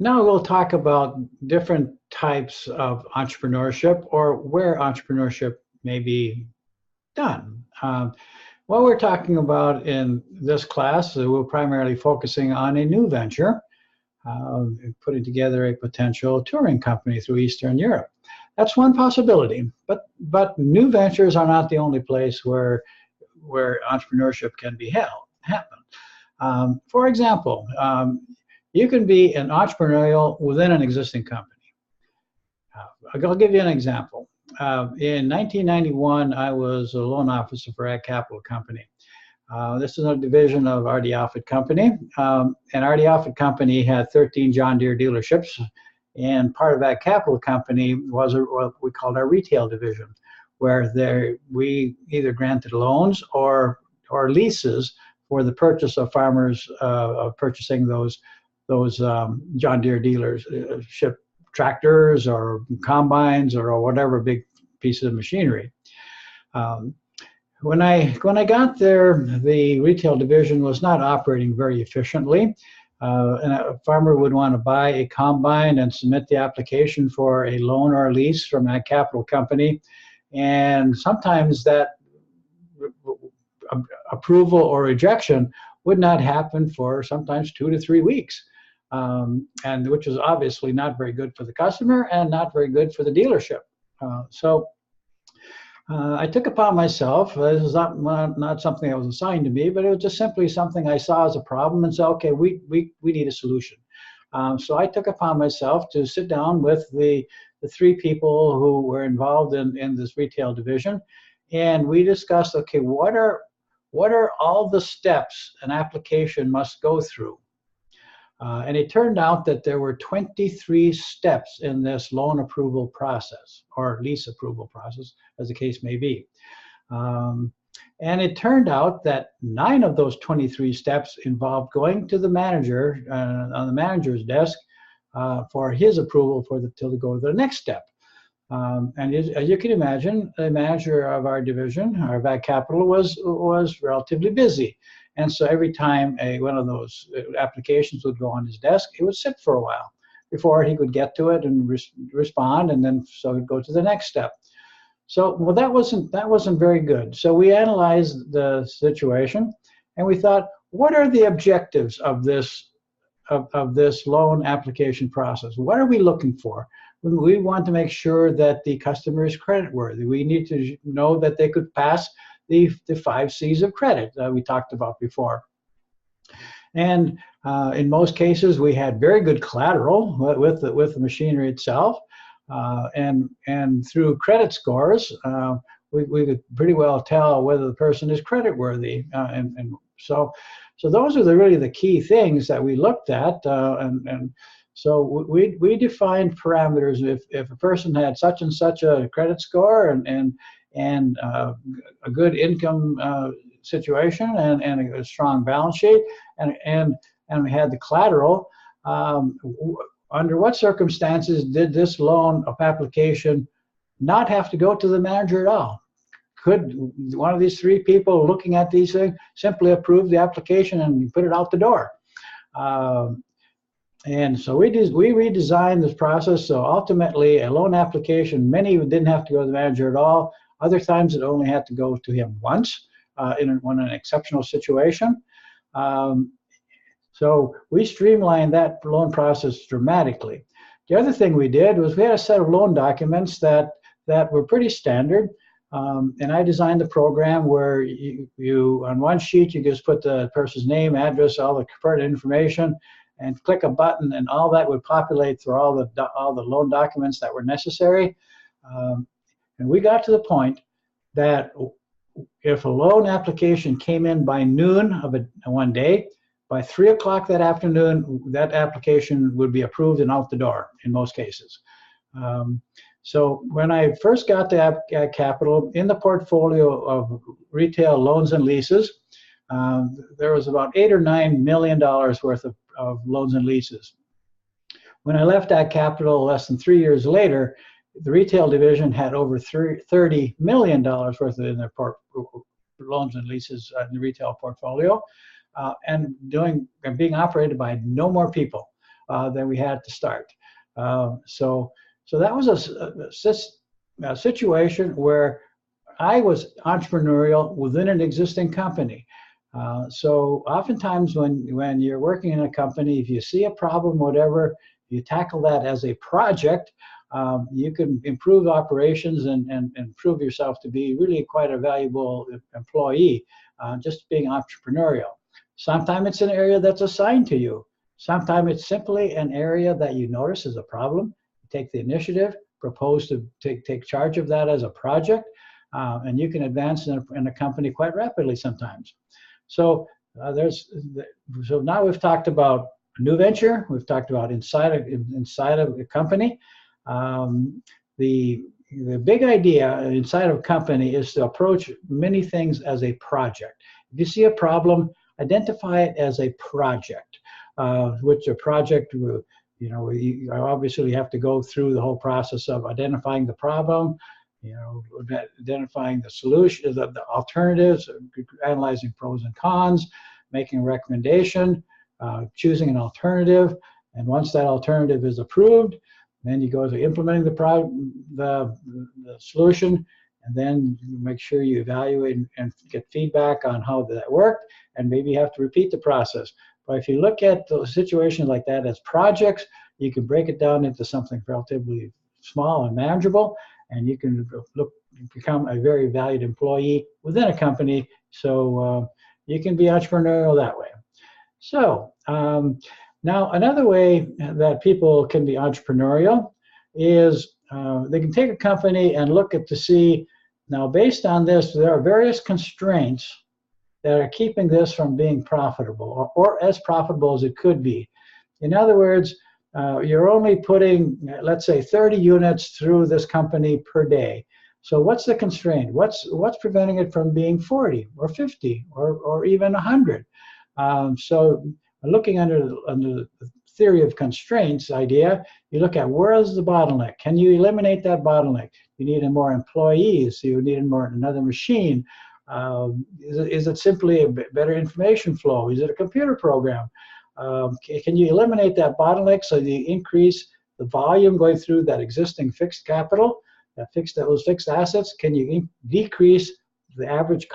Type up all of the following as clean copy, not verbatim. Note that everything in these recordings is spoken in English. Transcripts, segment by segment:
Now we'll talk about different types of entrepreneurship or where entrepreneurship may be done. What we're talking about in this class, we're primarily focusing on a new venture, putting together a potential touring company through Eastern Europe. That's one possibility, but new ventures are not the only place where entrepreneurship can be happen. For example, you can be an entrepreneurial within an existing company. I'll give you an example. In 1991, I was a loan officer for Ag Capital Company. This is a division of R.D. Offutt Company. And R.D. Offutt Company had 13 John Deere dealerships. And part of Ag Capital Company was what we called our retail division, where we either granted loans or leases for the purchase of farmers purchasing those John Deere dealers, ship tractors or combines or whatever big pieces of machinery. When I got there, the retail division was not operating very efficiently. And a farmer would want to buy a combine and submit the application for a loan or a lease from a capital company. And sometimes that approval or rejection would not happen for sometimes 2 to 3 weeks, and which is obviously not very good for the customer and not very good for the dealership. So I took upon myself, this is not something that was assigned to me, but it was just simply something I saw as a problem and said, okay, we need a solution. So I took upon myself to sit down with the 3 people who were involved in this retail division, and we discussed, okay, what are all the steps an application must go through? And it turned out that there were 23 steps in this loan approval process, or lease approval process, as the case may be. And it turned out that 9 of those 23 steps involved going to the manager on the manager's desk for his approval to go to the next step. And as you can imagine, the manager of our division, our Ag Capital, was relatively busy. And so every time one of those applications would go on his desk, it would sit for a while before he could get to it and respond, and then so he'd go to the next step. So, well, that wasn't very good. So we analyzed the situation, and we thought, what are the objectives of this loan application process? What are we looking for? We want to make sure that the customer is creditworthy. We need to know that they could pass the 5 C's of credit that we talked about before. And in most cases, we had very good collateral with the machinery itself. And through credit scores, we could pretty well tell whether the person is creditworthy. And so those are really the key things that we looked at. So we defined parameters. If a person had such and such a credit score and a good income situation and a strong balance sheet and we had the collateral, under what circumstances did this loan application not have to go to the manager at all? Could one of these 3 people looking at these things simply approve the application and put it out the door? And so we redesigned this process. So ultimately, a loan application, many didn't have to go to the manager at all. Other times, it only had to go to him once in an exceptional situation. So we streamlined that loan process dramatically. The other thing we did was we had a set of loan documents that were pretty standard. And I designed the program where you on one sheet, you just put the person's name, address, all the pertinent information, and click a button, and all that would populate through all the loan documents that were necessary. And we got to the point that if a loan application came in by noon of one day, by 3 o'clock that afternoon, that application would be approved and out the door in most cases. So when I first got to Ag Capital, in the portfolio of retail loans and leases, there was about $8 or $9 million worth of loans and leases. When I left Ag Capital less than 3 years later, the retail division had over $30 million worth in their loans and leases in the retail portfolio, and being operated by no more people. than we had to start. So that was a situation where I was entrepreneurial within an existing company. So oftentimes when you're working in a company, if you see a problem, whatever, you tackle that as a project, you can improve operations and prove yourself to be really quite a valuable employee, just being entrepreneurial. Sometimes it's an area that's assigned to you. Sometimes it's simply an area that you notice is a problem. You take the initiative, propose to take charge of that as a project, and you can advance in a company quite rapidly sometimes. So so now we've talked about a new venture. We've talked about inside of a company. The big idea inside of a company is to approach many things as a project. If you see a problem, identify it as a project, which a project, you obviously have to go through the whole process of identifying the problem, identifying the solution, the alternatives, analyzing pros and cons, making a recommendation, choosing an alternative, and once that alternative is approved, then you go to implementing the solution, and then make sure you evaluate and get feedback on how that worked, and maybe you have to repeat the process. But if you look at those situations like that as projects, you can break it down into something relatively small and manageable, and you can become a very valued employee within a company. So you can be entrepreneurial that way. So now another way that people can be entrepreneurial is they can take a company and look at to see, now based on this, there are various constraints that are keeping this from being profitable or as profitable as it could be. In other words, you're only putting, let's say, 30 units through this company per day. So what's the constraint? What's preventing it from being 40 or 50 or even 100? So looking under the theory of constraints idea, you look at where is the bottleneck? Can you eliminate that bottleneck? You need more employees. You need another machine. Is it simply a better information flow? Is it a computer program? Can you eliminate that bottleneck so you increase the volume going through that existing fixed capital, those fixed assets? Can you decrease the average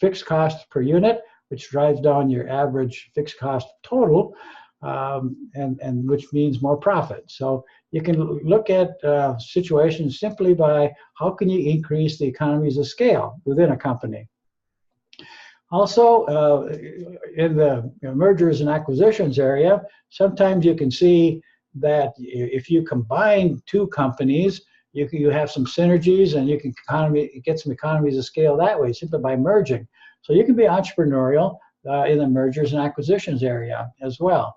fixed cost per unit, which drives down your average fixed cost total, and which means more profit? So you can look at situations simply by how can you increase the economies of scale within a company. Also, in the mergers and acquisitions area, sometimes you can see that if you combine two companies, you have some synergies and you can get some economies of scale that way, simply by merging. So you can be entrepreneurial in the mergers and acquisitions area as well.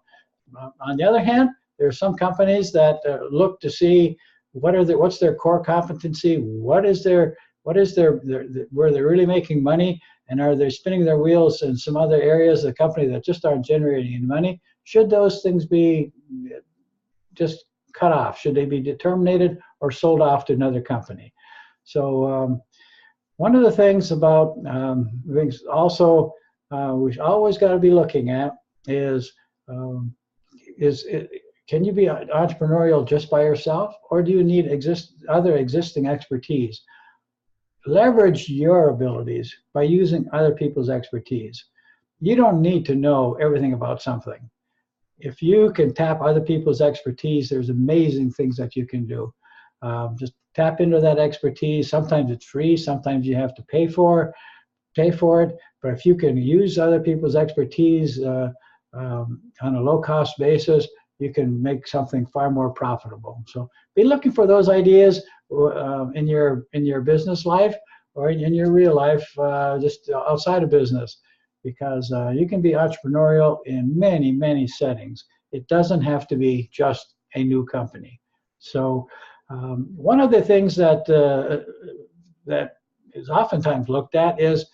On the other hand, there are some companies that look to see what's their core competency, where they're really making money, and are they spinning their wheels in some other areas of the company that just aren't generating any money? Should those things be just cut off? Should they be terminated or sold off to another company? So one of the things about things also we've always got to be looking at is can you be entrepreneurial just by yourself, or do you need other existing expertise? Leverage your abilities by using other people's expertise. You don't need to know everything about something. If you can tap other people's expertise, there's amazing things that you can do. Just tap into that expertise. Sometimes it's free, sometimes you have to pay for it. But if you can use other people's expertise on a low-cost basis, you can make something far more profitable. So be looking for those ideas in your business life or in your real life, just outside of business, because you can be entrepreneurial in many, many settings. It doesn't have to be just a new company. So one of the things that is oftentimes looked at is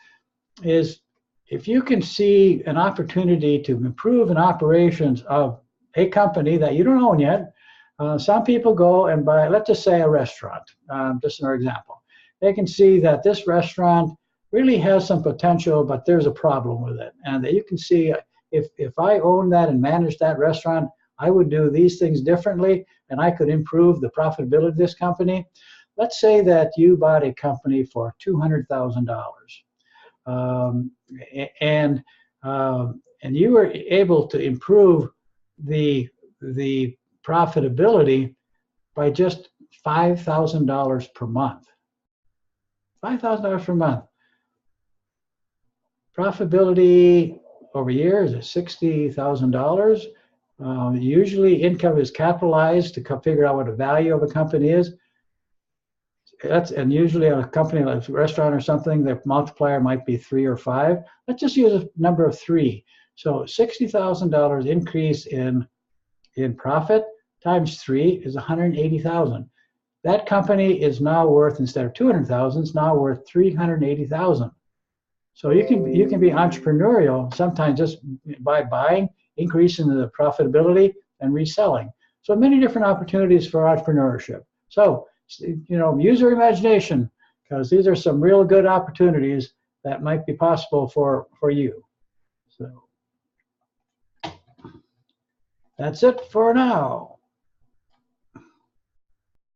if you can see an opportunity to improve an operations of a company that you don't own yet. Some people go and buy, let's just say, a restaurant, just an example. They can see that this restaurant really has some potential, but there's a problem with it. And that you can see if I own that and manage that restaurant, I would do these things differently, and I could improve the profitability of this company. Let's say that you bought a company for $200,000, and you were able to improve the profitability by just $5,000 per month. $5,000 per month. Profitability over years is $60,000. Usually income is capitalized to figure out what the value of a company is. And usually on a company like a restaurant or something, the multiplier might be 3 or 5. Let's just use a number of 3. So $60,000 increase in profit times 3 is $180,000. That company is now worth, instead of $200,000, it's now worth $380,000. So you can be entrepreneurial sometimes just by buying, increasing the profitability, and reselling. So many different opportunities for entrepreneurship. So use your imagination, because these are some real good opportunities that might be possible for you. So that's it for now.